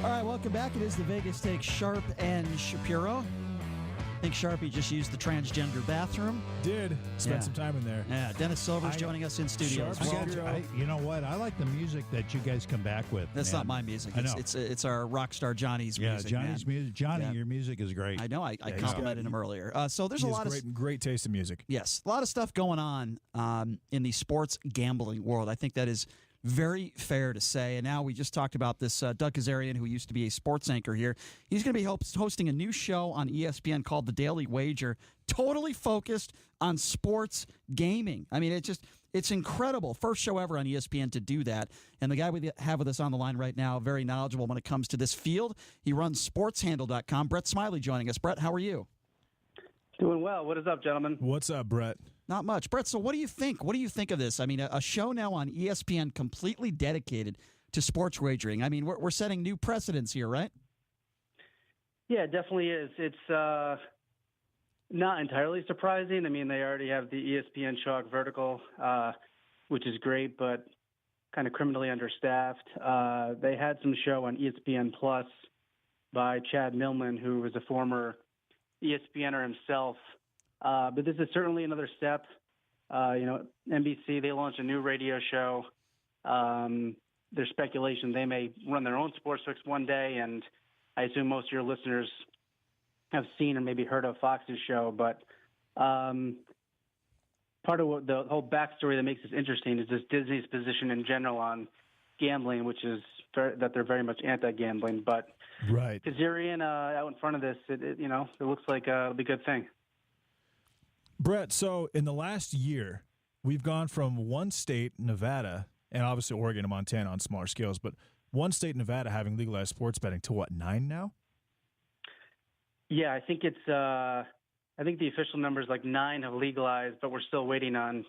All right, welcome back. It is the Vegas Take Sharp and Shapiro. I think Sharpie just used the transgender bathroom. Did. Spent some time in there. Yeah, Dennis Silver's joining us in studio as well. You know what? I like the music that you guys come back with. That's not my music. It's our rock star Johnny's music. Yeah, Johnny's music. Johnny, your music is great. I know. I complimented him earlier. So there's a lot of great taste in music. Yes, a lot of stuff going on in the sports gambling world. I think that is very fair to say. And now we just talked about this Doug Kazarian, who used to be a sports anchor here. He's going to be hosting a new show on ESPN called The Daily Wager, totally focused on sports gaming. I mean, it's incredible. First show ever on ESPN to do that. And the guy we have with us on the line right now, very knowledgeable when it comes to this field. He runs sportshandle.com. Brett Smiley joining us. Brett, how are you? Doing well. What is up, gentlemen? What's up, Brett? Not much. Brett, so what do you think? What do you think of this? I mean, a show now on ESPN completely dedicated to sports wagering. I mean, we're setting new precedents here, right? Yeah, it definitely is. It's not entirely surprising. I mean, they already have the ESPN Chalk vertical, which is great, but kind of criminally understaffed. They had some show on ESPN Plus by Chad Millman, who was a former ESPNer himself. But this is certainly another step. NBC, they launched a new radio show. There's speculation they may run their own sportsbooks one day, and I assume most of your listeners have seen or maybe heard of Fox's show. But part of what the whole backstory that makes this interesting is just Disney's position in general on gambling, which is that they're very much anti-gambling. But right, Kazarian out in front of this, it looks like it'll be a good thing. Brett, so in the last year, we've gone from one state, Nevada, and obviously Oregon and Montana on smaller scales, but one state, Nevada, having legalized sports betting to what, 9 now? Yeah, I think it's. I think the official number is like 9 have legalized, but we're still waiting on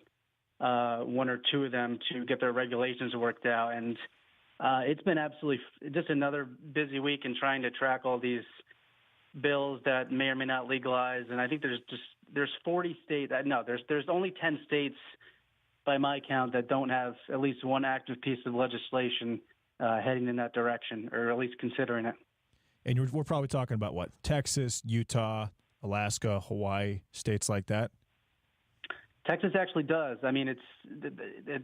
1 or 2 of them to get their regulations worked out. And it's been absolutely just another busy week in trying to track all these bills that may or may not legalize. And I think there's 40 states. There's only 10 states by my count that don't have at least one active piece of legislation heading in that direction, or at least considering it. And we're probably talking about what? Texas, Utah, Alaska, Hawaii, states like that? Texas actually does. I mean,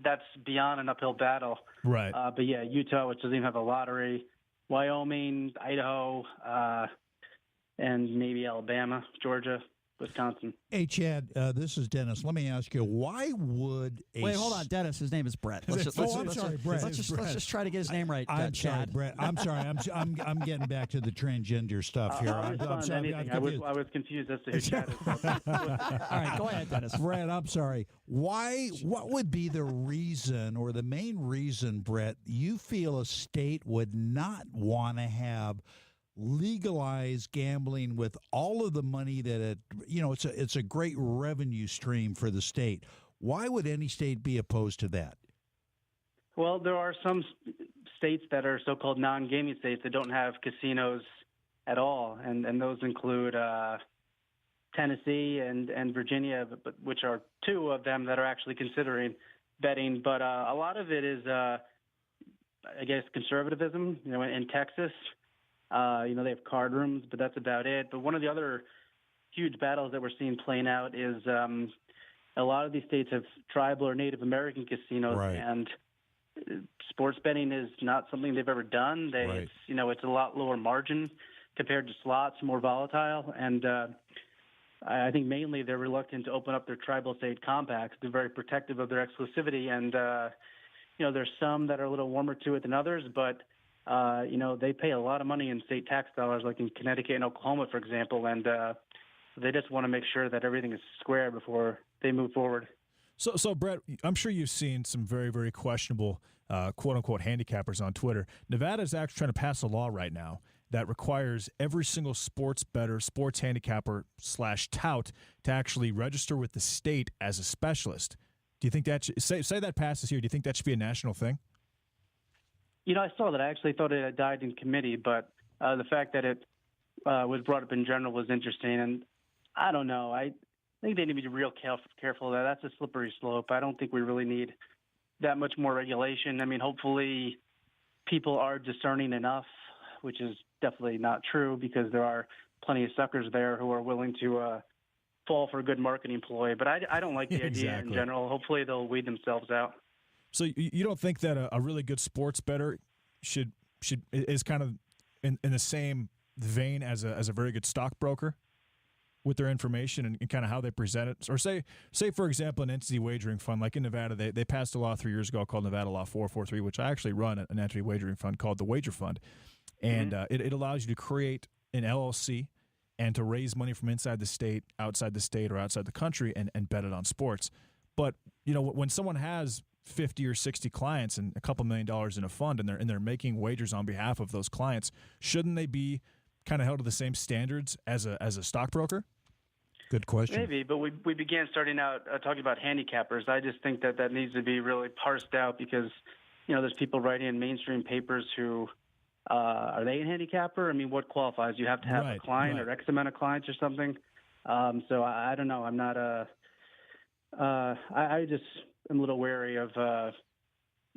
that's beyond an uphill battle. Right. But yeah, Utah, which doesn't even have a lottery, Wyoming, Idaho, and maybe Alabama, Georgia, Wisconsin. Hey, Chad, this is Dennis. Let me ask you, why would Wait, hold on, Dennis. His name is Brett. I'm sorry, Brett. Let's just try to get his name right, I'm Chad. sorry, Brett. I'm sorry. I'm getting back to the transgender stuff here. I'm sorry. I was confused as to who Chad is. All right, go ahead, Dennis. Brett, I'm sorry. What would be the reason or the main reason, Brett, you feel a state would not want to have legalize gambling with all of the money that it's a great revenue stream for the state? Why would any state be opposed to that? Well, there are some states that are so-called non-gaming states that don't have casinos at all, and those include Tennessee and Virginia, but which are 2 of them that are actually considering betting. But a lot of it is, I guess, conservatism. In Texas, they have card rooms, but that's about it. But one of the other huge battles that we're seeing playing out is a lot of these states have tribal or Native American casinos, right. And sports betting is not something they've ever done. Right. It's a lot lower margin compared to slots, more volatile, and I think mainly they're reluctant to open up their tribal state compacts. They're very protective of their exclusivity, and there's some that are a little warmer to it than others, but they pay a lot of money in state tax dollars, like in Connecticut and Oklahoma, for example, and they just want to make sure that everything is square before they move forward. So Brett, I'm sure you've seen some very, very questionable, quote-unquote, handicappers on Twitter. Nevada is actually trying to pass a law right now that requires every single sports bettor, sports handicapper / tout to actually register with the state as a specialist. Do you think that say that passes here? Do you think that should be a national thing? I saw that. I actually thought it had died in committee, but the fact that it was brought up in general was interesting. And I don't know. I think they need to be real careful of that. That's a slippery slope. I don't think we really need that much more regulation. I mean, hopefully people are discerning enough which is definitely not true because there are plenty of suckers there who are willing to fall for a good marketing ploy. But I don't like the idea in general. Hopefully they'll weed themselves out. So you don't think that a really good sports bettor is kind of in the same vein as a very good stockbroker with their information and kind of how they present it? Or say for example, an entity wagering fund, like in Nevada, they passed a law 3 years ago called Nevada Law 443, which I actually run an entity wagering fund called the Wager Fund. And it allows you to create an LLC and to raise money from inside the state, outside the state, or outside the country and bet it on sports. But, when someone has 50 or 60 clients and a couple $1 million in a fund and they're making wagers on behalf of those clients, shouldn't they be kind of held to the same standards as a stockbroker? Good question. Maybe, but we began starting out talking about handicappers. I just think that needs to be really parsed out because, there's people writing in mainstream papers who are they a handicapper? I mean, what qualifies? You have to have a client or X amount of clients or something. So I don't know. I'm not I just am a little wary of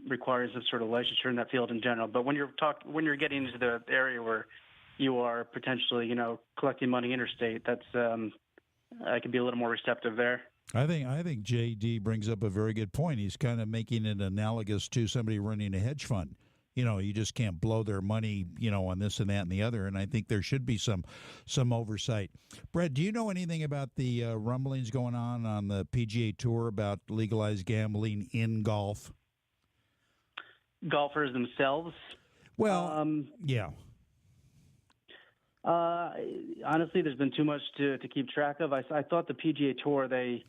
requiring some sort of licensure in that field in general. But when you're getting into the area where you are potentially, collecting money interstate, that's I can be a little more receptive there. I think JD brings up a very good point. He's kind of making it analogous to somebody running a hedge fund. You just can't blow their money, on this and that and the other. And I think there should be some oversight. Brett, do you know anything about the rumblings going on the PGA Tour about legalized gambling in golf? Golfers themselves? Well, yeah. Honestly, there's been too much to keep track of. I thought the PGA Tour, they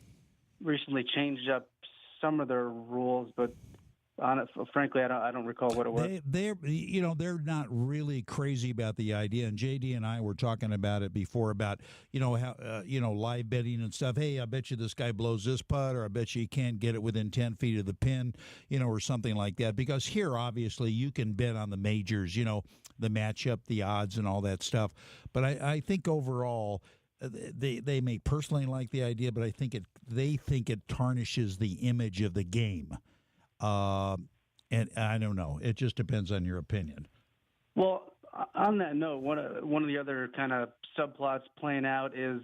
recently changed up some of their rules, but frankly, I don't recall what it was. They're not really crazy about the idea. And JD and I were talking about it before about how live betting and stuff. Hey, I bet you this guy blows this putt, or I bet you can't get it within 10 feet of the pin, or something like that. Because here, obviously, you can bet on the majors, the matchup, the odds, and all that stuff. But I think overall, they may personally like the idea, but they think it tarnishes the image of the game. And I don't know. It just depends on your opinion. Well, on that note, one of the other kind of subplots playing out is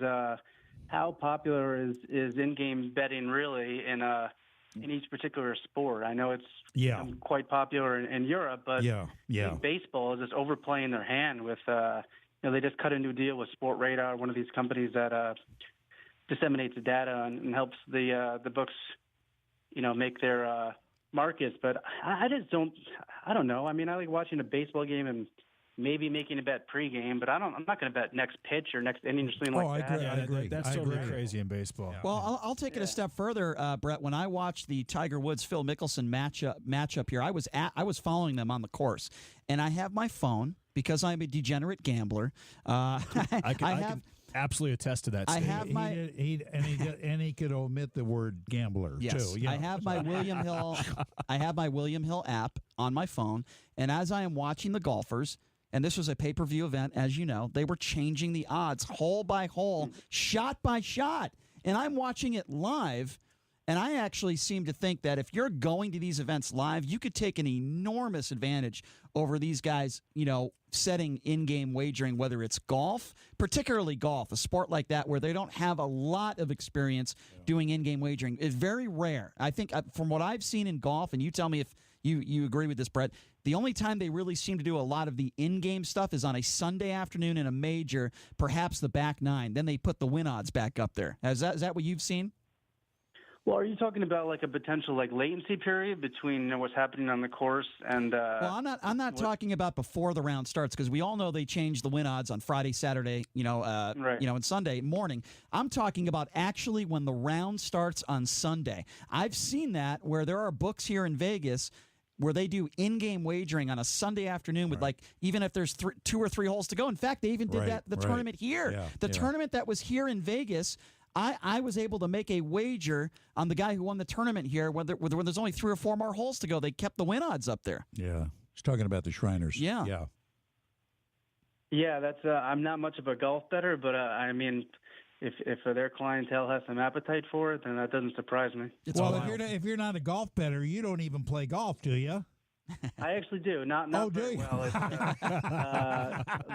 how popular is in-game betting really in each particular sport. I know it's quite popular in Europe, but baseball is just overplaying their hand with they just cut a new deal with Sport Radar, one of these companies that disseminates the data and helps the books make their markets. But I don't know. I mean, I like watching a baseball game and maybe making a bet pregame, but I'm not going to bet next pitch or next inning or something like that. I agree. That's totally crazy in baseball. Yeah. Well, I'll take it a step further, Brett. When I watched the Tiger Woods Phil Mickelson matchup here, I was following them on the course, and I have my phone because I'm a degenerate gambler. I can absolutely attest to that. I have my he could omit the word gambler too. I have my William Hill. I have my William Hill app on my phone, and as I am watching the golfers. And this was a pay-per-view event, as you know. They were changing the odds hole by hole, shot by shot. And I'm watching it live, and I actually seem to think that if you're going to these events live, you could take an enormous advantage over these guys, setting in-game wagering, whether it's golf, particularly golf, a sport like that where they don't have a lot of experience doing in-game wagering. It's very rare. I think from what I've seen in golf, and you tell me if you agree with this, Brett, the only time they really seem to do a lot of the in-game stuff is on a Sunday afternoon in a major, perhaps the back nine. Then they put the win odds back up there. Is that what you've seen? Well, are you talking about like a potential latency period between what's happening on the course and? Well, I'm not talking about before the round starts because we all know they change the win odds on Friday, Saturday, and Sunday morning. I'm talking about actually when the round starts on Sunday. I've seen that where there are books here in Vegas where they do in-game wagering on a Sunday afternoon with even if there's 2 or 3 holes to go. In fact, they even did that the tournament here. Yeah, the tournament that was here in Vegas, I was able to make a wager on the guy who won the tournament here when there's only 3 or 4 more holes to go. They kept the win odds up there. Yeah. He's talking about the Shriners. Yeah. Yeah, that's I'm not much of a golf bettor, but I mean, if their clientele has some appetite for it, then that doesn't surprise me. If you're not a golf bettor, you don't even play golf, do you? I actually do. Not do very you? well. It's,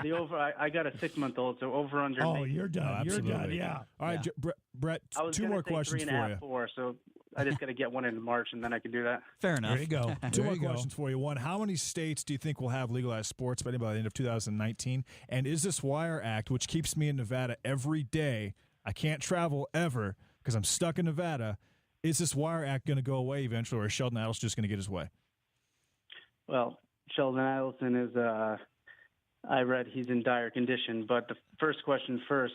the over. I got a 6-month-old, so over under. Oh, you're done. You're done. absolutely. Yeah. All right, Brett, I was two gonna more say questions 3.5, for you. 4. So I just got to get one in March, and then I can do that. Fair enough. There you go. Two There more you go. questions for you. One, how many states do you think will have legalized sports betting by the end of 2019? And is this Wire Act, which keeps me in Nevada every day, I can't travel ever because I'm stuck in Nevada, is this Wire Act going to go away eventually, or is Sheldon Adelson just going to get his way? Well, Sheldon Adelson is. I read he's in dire condition. But the first question first.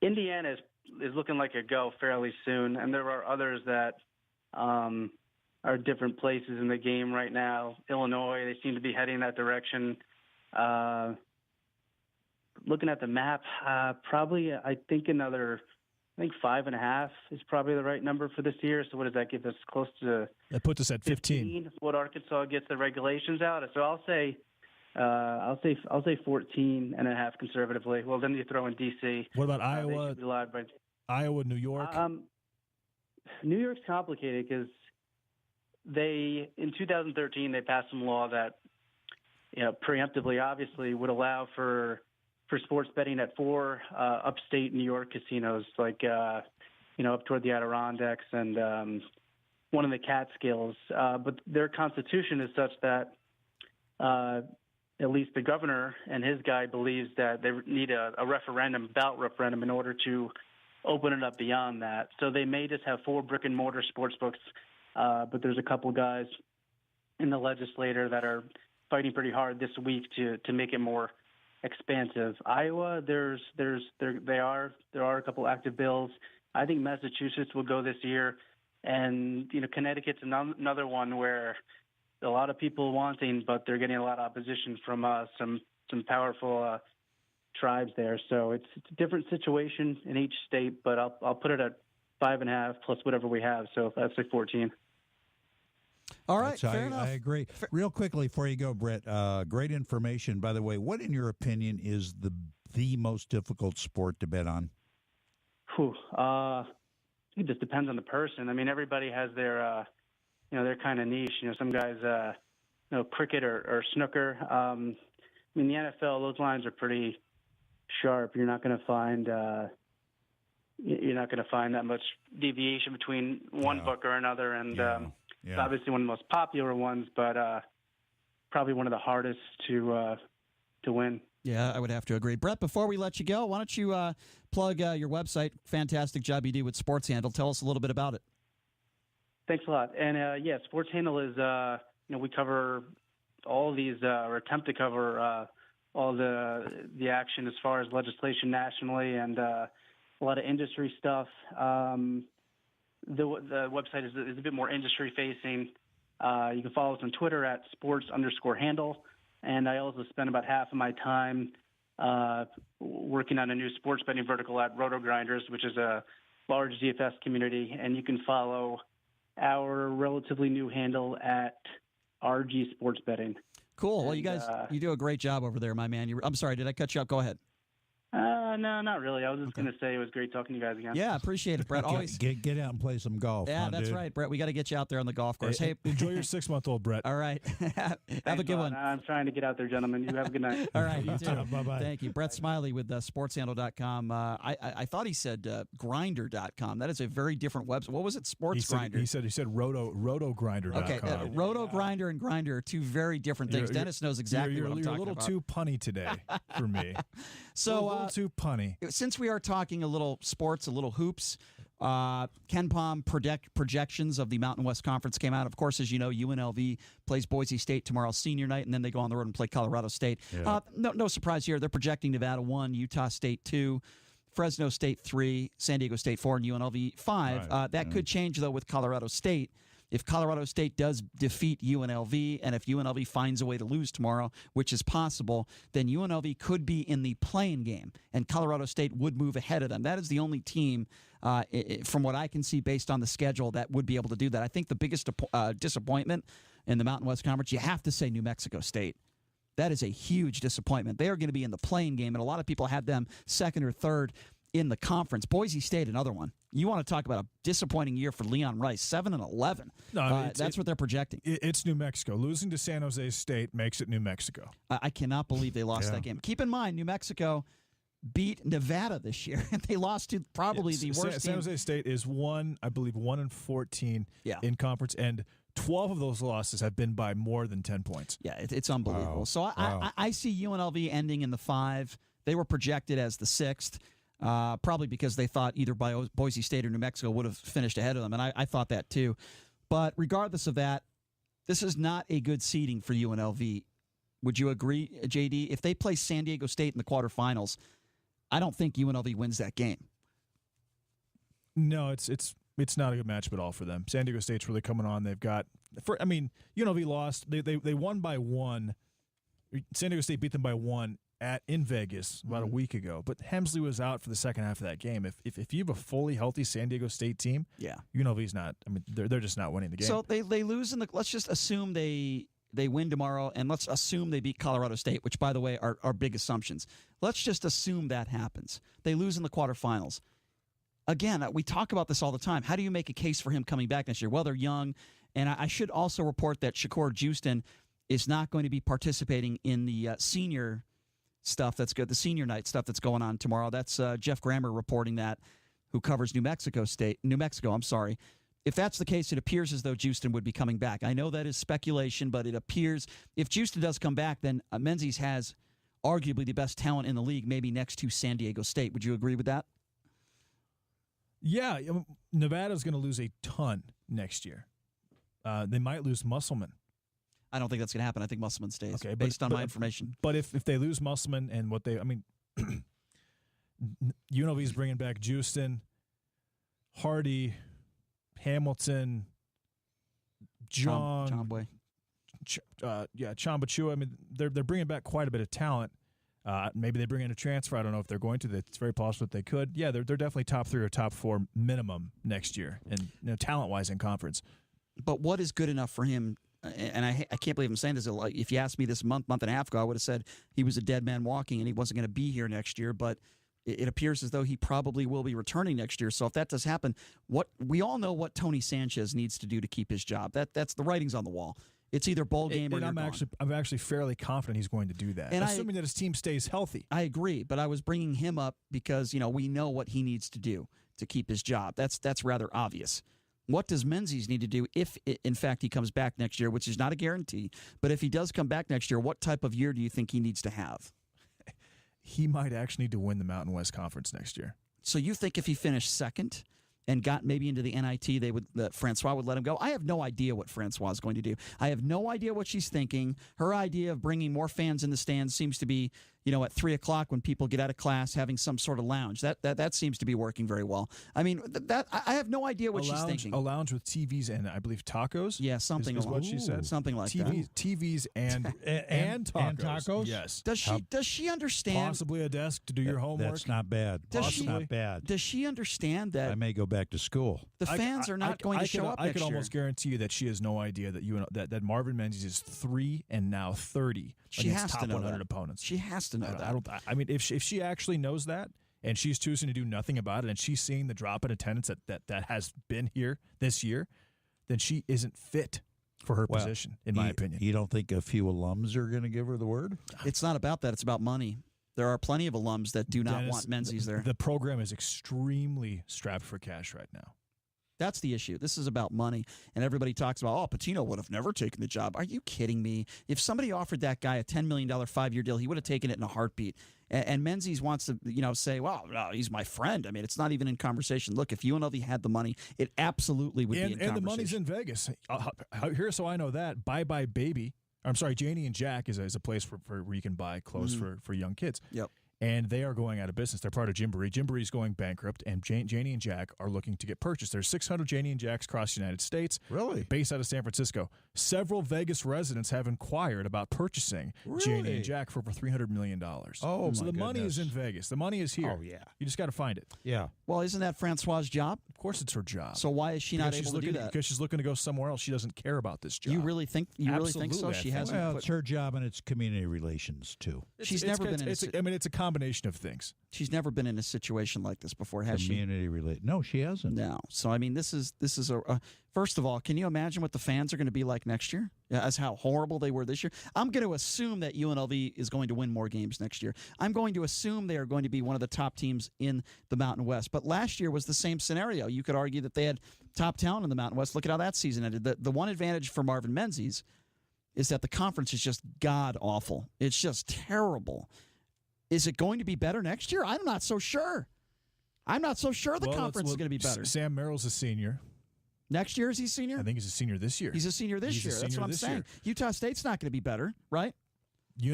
Indiana is looking like a go fairly soon, and there are others that are different places in the game right now. Illinois, they seem to be heading that direction. Looking at the map, probably I think 5.5 is probably the right number for this year. So what does that give us? Close to That puts us at 15. What Arkansas gets the regulations out. So I'll say 14.5 conservatively. Well, then you throw in DC. What about They Iowa? should be allowed by Iowa, New York? New York's complicated because in 2013 they passed some law that preemptively obviously would allow for sports betting at 4 upstate New York casinos like up toward the Adirondacks and one in the Catskills. But their constitution is such that at least the governor and his guy believes that they need a ballot referendum in order to open it up beyond that. So they may just have 4 brick and mortar sports books, but there's a couple guys in the legislature that are fighting pretty hard this week to make it more expansive. Iowa, there are a couple active bills. I think Massachusetts will go this year, and Connecticut's another one where a lot of people wanting, but they're getting a lot of opposition from some powerful tribes there. So it's a different situation in each state, but I'll put it at 5.5 plus whatever we have. So that's like 14. All right, fair enough. I agree. Real quickly before you go, Brett, great information. By the way, what in your opinion is the most difficult sport to bet on? It just depends on the person. I mean, everybody has their their kind of niche. Some guys, cricket or snooker. I mean, the NFL, those lines are pretty sharp. You're not going to find that much deviation between one book or another. And it's obviously one of the most popular ones, but probably one of the hardest to win. Yeah, I would have to agree. Brett, before we let you go, why don't you plug your website? Fantastic job you do with Sports Handle. Tell us a little bit about it. Thanks a lot. And Sports Handle is we cover all these or attempt to cover all the action as far as legislation nationally and a lot of industry stuff. The website is a bit more industry facing. You can follow us on Twitter at sports_handle. And I also spend about half of my time working on a new sports betting vertical at Roto Grinders, which is a large DFS community. And you can follow our relatively new handle at RG Sports Betting. Cool. Well, you guys, you do a great job over there, my man. I'm sorry, did I cut you up? Go ahead. No, not really. I was just going to say it was great talking to you guys again. Yeah, appreciate it, Brett. Always get out and play some golf. Yeah, huh, that's dude? right, Brett. We got to get you out there on the golf course. Hey, Enjoy your 6-month-old, Brett. all right. Have a good one. I'm trying to get out there, gentlemen. You have a good night. All right, you too. Bye-bye. Thank you. Brett Smiley with sportshandle.com. I thought he said grinder.com. That is a very different website. What was it? Grinder. He said rotogrinder.com. Okay, Roto Grinder and Grinder are two very different things. Dennis knows exactly what I'm talking You're a little about. too punny today for me. So, a little too punny. Since we are talking a little sports, a little hoops, Ken Pom projections of the Mountain West Conference came out. Of course, as you know, UNLV plays Boise State tomorrow senior night, and then they go on the road and play Colorado State. Yeah. No surprise here. They're projecting Nevada 1, Utah State 2, Fresno State 3, San Diego State 4, and UNLV 5. Right. That could change, though, with Colorado State. If Colorado State does defeat UNLV, and if UNLV finds a way to lose tomorrow, which is possible, then UNLV could be in the play-in game, and Colorado State would move ahead of them. That is the only team, from what I can see based on the schedule, that would be able to do that. I think the biggest disappointment in the Mountain West Conference, you have to say New Mexico State. That is a huge disappointment. They are going to be in the play-in game, and a lot of people had them second or third in the conference. Boise State, another one. You want to talk about a disappointing year for Leon Rice, 7-11. No, I mean, that's what they're projecting. It's New Mexico. Losing to San Jose State makes it New Mexico. I cannot believe they lost that game. Keep in mind, New Mexico beat Nevada this year, and they lost to probably the worst San team. Jose State is 1-14 in conference, and 12 of those losses have been by more than 10 points. Yeah, it's unbelievable. Wow. So I see UNLV ending in the 5. They were projected as the 6th, probably because they thought either Boise State or New Mexico would have finished ahead of them, and I thought that too. But regardless of that, this is not a good seeding for UNLV. Would you agree, JD? If they play San Diego State in the quarterfinals, I don't think UNLV wins that game. No, it's not a good matchup at all for them. San Diego State's really coming on. They've got, UNLV lost. They won by 1. San Diego State beat them by 1 in Vegas about a week ago. But Hemsley was out for the second half of that game. If you have a fully healthy San Diego State team, UNLV's not. I mean, they're just not winning the game. So they lose in the. Let's just assume they win tomorrow, and let's assume they beat Colorado State, which, by the way, are big assumptions. Let's just assume that happens. They lose in the quarterfinals. Again, we talk about this all the time. How do you make a case for him coming back next year? Well, they're young, and I should also report that Shakur Houston is not going to be participating in the senior stuff that's good, the senior night stuff that's going on tomorrow. That's Jeff Grammer reporting that, who covers New Mexico. I'm sorry. If that's the case, it appears as though Houston would be coming back. I know that is speculation, but it appears if Houston does come back, then Menzies has arguably the best talent in the league, maybe next to San Diego State. Would you agree with that? Yeah, Nevada's going to lose a ton next year. They might lose Musselman. I don't think that's going to happen. I think Musselman stays, Okay, based on my information. But if they lose Musselman and UNLV's bringing back Houston, Hardy, Hamilton, Chomboy. Chamba Chua. I mean, they're bringing back quite a bit of talent. Maybe they bring in a transfer. I don't know if they're going to. It's very possible that they could. Yeah, they're definitely top 3 or top 4 minimum next year, and talent-wise in conference. But what is good enough for him? And I can't believe I'm saying this. If you asked me this month and a half ago, I would have said he was a dead man walking and he wasn't going to be here next year. But it appears as though he probably will be returning next year. So if that does happen, we all know what Tony Sanchez needs to do to keep his job. That's the writing's on the wall. It's either bowl game or I'm actually fairly confident he's going to do that, assuming that his team stays healthy. I agree, but I was bringing him up because we know what he needs to do to keep his job. That's rather obvious. What does Menzies need to do if, in fact, he comes back next year, which is not a guarantee, but if he does come back next year, what type of year do you think he needs to have? He might actually need to win the Mountain West Conference next year. So you think if he finished second and got maybe into the NIT, Francois would let him go? I have no idea what Francois is going to do. I have no idea what she's thinking. Her idea of bringing more fans in the stands seems to be, at 3 o'clock when people get out of class, having some sort of lounge. That seems to be working very well. I mean, I have no idea what she's thinking. A lounge with TVs and I believe tacos. Yeah, something is what she said. Something like that. TVs and tacos. Yes. Does she understand? Possibly a desk to do your homework. That's not bad. That's not bad. Does she understand that I may go back to school? The fans are not going to show up next year. I can almost guarantee you that she has no idea that Marvin Menzies is 3 and now 30 against top 100 opponents. She has to know that. I mean, if she actually knows that and she's choosing to do nothing about it and she's seeing the drop in attendance that has been here this year, then she isn't fit for her position, in my opinion. You don't think a few alums are going to give her the word? It's not about that. It's about money. There are plenty of alums that do not want Menzies there. The program is extremely strapped for cash right now. That's the issue. This is about money, and everybody talks about, Patino would have never taken the job. Are you kidding me? If somebody offered that guy a $10 million 5-year deal, he would have taken it in a heartbeat. And Menzies wants to, say, well, no, he's my friend. I mean, it's not even in conversation. Look, if UNLV had the money, it absolutely would be in conversation. And the money's in Vegas. Here's how I know that. Bye Bye Baby. I'm sorry, Janie and Jack is a place where you can buy clothes for young kids. Yep. And they are going out of business. They're part of Gymboree. Gymboree is going bankrupt, and Janie and Jack are looking to get purchased. There's 600 Janie and Jacks across the United States. Really? Based out of San Francisco. Several Vegas residents have inquired about purchasing Janie and Jack for over $300 million. Oh, so the money is in Vegas. The money is here. Oh, yeah. You just got to find it. Yeah. Well, isn't that Francois's job? Of course, it's her job. So why is she not able to do that? Because she's looking to go somewhere else. She doesn't care about this job. You really think so? Absolutely, She hasn't. Well, it's her job and it's community relations too. She's never been in. It's a combination of things. She's never been in a situation like this before, has she? Community relate? No, she hasn't. No. So I mean, this is a. First of all, can you imagine what the fans are going to be like next year? As how horrible they were this year. I'm going to assume that UNLV is going to win more games next year. I'm going to assume they are going to be one of the top teams in the Mountain West. But last year was the same scenario. You could argue that they had top talent in the Mountain West. Look at how that season ended. The one advantage for Marvin Menzies is that the conference is just god awful. It's just terrible. Is it going to be better next year? I'm not so sure. I'm not so sure the conference is going to be better. Sam Merrill's a senior. Next year, is he senior? I think he's a senior this year. He's a senior this year. That's what I'm saying. Utah State's not going to be better, right?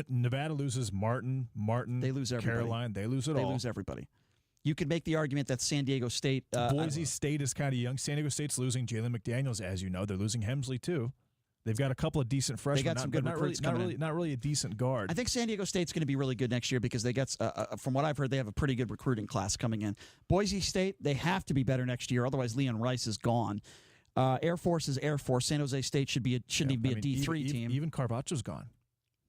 Nevada loses Martin. They lose everybody. Caroline, they lose it all. They lose everybody. You could make the argument that San Diego State... Boise State is kind of young. San Diego State's losing Jalen McDaniels, as you know. They're losing Hemsley, too. They've got a couple of decent freshmen. They got some good recruits coming in. Not really a decent guard. I think San Diego State's going to be really good next year because they got, from what I've heard, they have a pretty good recruiting class coming in. Boise State, they have to be better next year. Otherwise, Leon Rice is gone. Air Force is Air Force. San Jose State shouldn't even be a D3 team. Even Carvacho's gone.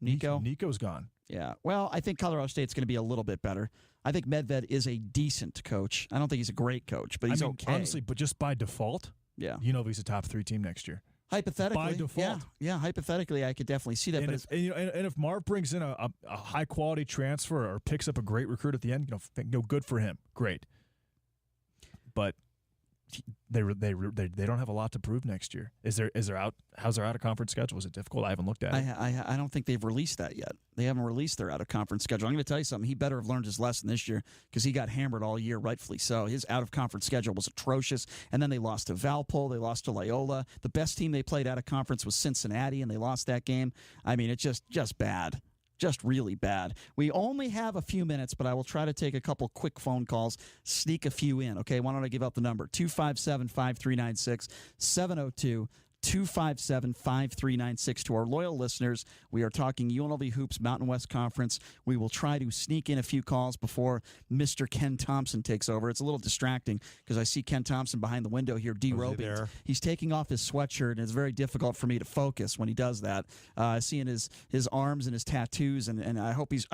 Nico's gone. Yeah. Well, I think Colorado State's going to be a little bit better. I think Medved is a decent coach. I don't think he's a great coach, but he's okay. Honestly, but just by default, UNLV's a top 3 team next year. Hypothetically, by default, yeah. Hypothetically, I could definitely see that. And if Marv brings in a high quality transfer or picks up a great recruit at the end, good for him. Great. But they don't have a lot to prove next year. How's their out of conference schedule? Was it difficult? I haven't looked at it. I don't think they've released that yet. They haven't released their out of conference schedule. I'm going to tell you something. He better have learned his lesson this year because he got hammered all year, rightfully so. His out of conference schedule was atrocious, and then they lost to Valpo. They lost to Loyola. The best team they played out of conference was Cincinnati, and they lost that game. I mean, it's just bad. Just really bad. We only have a few minutes, but I will try to take a couple quick phone calls, sneak a few in. Okay, why don't I give out the number? 257-5396, 702-257-5396. To our loyal listeners, we are talking UNLV Hoops Mountain West Conference. We will try to sneak in a few calls before Mr. Ken Thompson takes over. It's a little distracting because I see Ken Thompson behind the window here derobing. He's taking off his sweatshirt, and it's very difficult for me to focus when he does that. Seeing his arms and his tattoos, and I hope he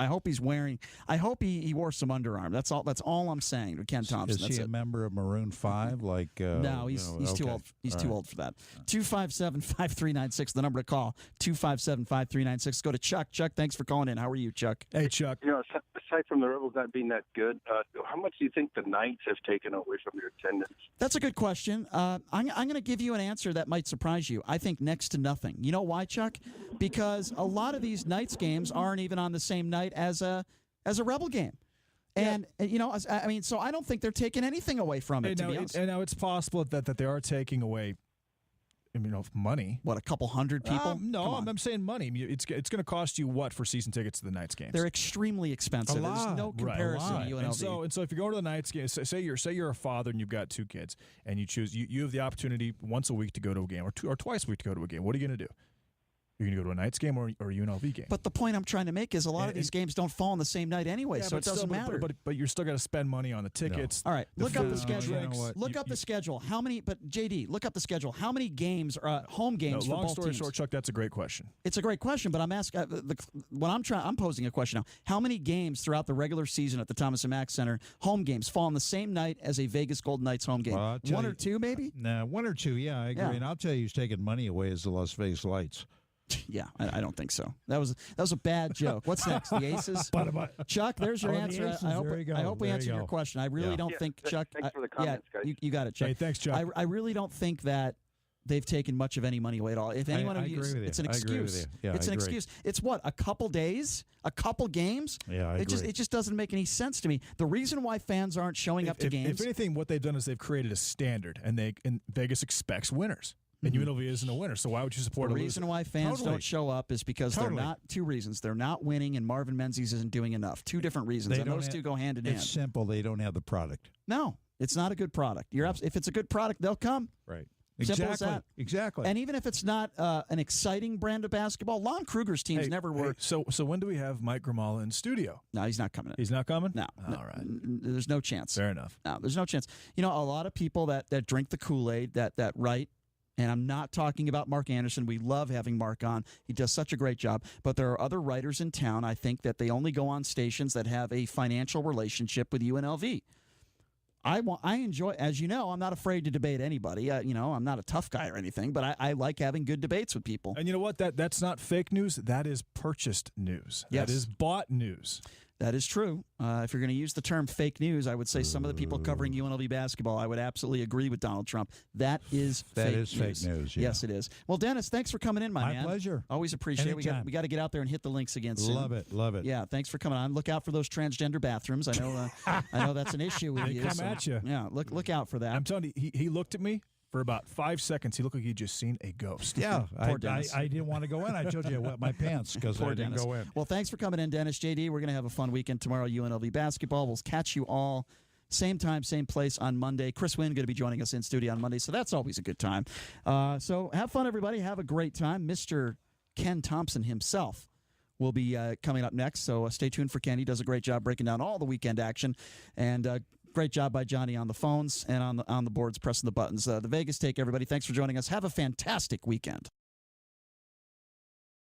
wore some underarm. That's all I'm saying to Ken Thompson. Is he a member of Maroon 5? No, he's too old. He's too old for that. 257-5396, the number to call, 257-5396. Go to Chuck. Chuck, thanks for calling in. How are you, Chuck? Hey, Chuck. Aside from the Rebels not being that good, how much do you think the Knights have taken away from your attendance? That's a good question. I'm going to give you an answer that might surprise you. I think next to nothing. You know why, Chuck? Because a lot of these Knights games aren't even on the same night as a Rebel game. And, so I don't think they're taking anything away from it, to be honest. And now it's possible that they are taking away money. What, a couple hundred people? No, I'm saying money. It's going to cost you what for season tickets to the Knights games? They're extremely expensive. There's no comparison to UNLV. And so if you go to the Knights game, say you're a father and you've got 2 kids, and you choose you have the opportunity once a week to go to a game or twice a week to go to a game. What are you going to do? You're going to go to a Knights game or a UNLV game. But the point I'm trying to make is a lot of these games don't fall on the same night anyway, so it doesn't matter. But you're still got to spend money on the tickets. No. All right, look up the schedule. Look up the schedule. How many? But JD, look up the schedule. How many games are home games for both teams? Long story short, Chuck, that's a great question. It's a great question, but I'm asking. I'm posing a question now. How many games throughout the regular season at the Thomas and Mack Center, home games, fall on the same night as a Vegas Golden Knights home game? One or two, maybe? No, 1 or 2. Yeah, I agree. Yeah. And I'll tell you, who's taking money away is the Las Vegas Lights. Yeah, I don't think so. That was a bad joke. What's next? The Aces? Chuck, there's your answer. I hope we answered your question. I really don't think, Chuck. Thanks for the comments, guys. You got it, Chuck. Hey, thanks, Chuck. I really don't think that they've taken much of any money away at all. If anyone of you, it's an excuse. It's an excuse. It's what, a couple days, a couple games. Yeah, I agree. It just doesn't make any sense to me. The reason why fans aren't showing up to games. If anything, what they've done is they've created a standard, and Vegas expects winners. And UNLV isn't a winner, so why would you support a loser? The reason why fans don't show up is because they're not. 2 reasons. They're not winning, and Marvin Menzies isn't doing enough. 2 different reasons, and those 2 go hand in hand. It's simple. They don't have the product. No, it's not a good product. If it's a good product, they'll come. Right. Simple as that. Exactly. And even if it's not an exciting brand of basketball, Lon Kruger's teams never were. So when do we have Mike Grimala in studio? No, he's not coming in. He's not coming? No. All right. There's no chance. Fair enough. No, there's no chance. You know, a lot of people that drink the Kool-Aid, that write, and I'm not talking about Mark Anderson. We love having Mark on. He does such a great job. But there are other writers in town, I think, that they only go on stations that have a financial relationship with UNLV. I enjoy, as you know, I'm not afraid to debate anybody. I'm not a tough guy or anything, but I like having good debates with people. And you know what? That's not fake news. That is purchased news. Yes. That is bought news. That is true. If you're going to use the term fake news, I would say some of the people covering UNLV basketball, I would absolutely agree with Donald Trump. That is fake news. Fake news. Yeah. Yes, it is. Well, Dennis, thanks for coming in, my man. My pleasure. Always appreciate it. Anytime. We got to get out there and hit the links again soon. Love it. Yeah, thanks for coming on. Look out for those transgender bathrooms. I know I know that's an issue with They you. come at you. Yeah, look out for that. I'm telling you, he looked at me for about 5 seconds. He looked like he'd just seen a ghost. Yeah, Poor Dennis. I didn't want to go in. I told you I wet my pants because I didn't go in. Well, thanks for coming in, Dennis. JD, we're going to have a fun weekend tomorrow, UNLV basketball. We'll catch you all same time, same place on Monday. Chris Wynn going to be joining us in studio on Monday, so that's always a good time. So have fun, everybody. Have a great time. Mr. Ken Thompson himself will be coming up next, so stay tuned for Ken. He does a great job breaking down all the weekend action, and great job by Johnny on the phones and on the boards pressing the buttons. The Vegas Take, everybody. Thanks for joining us. Have a fantastic weekend.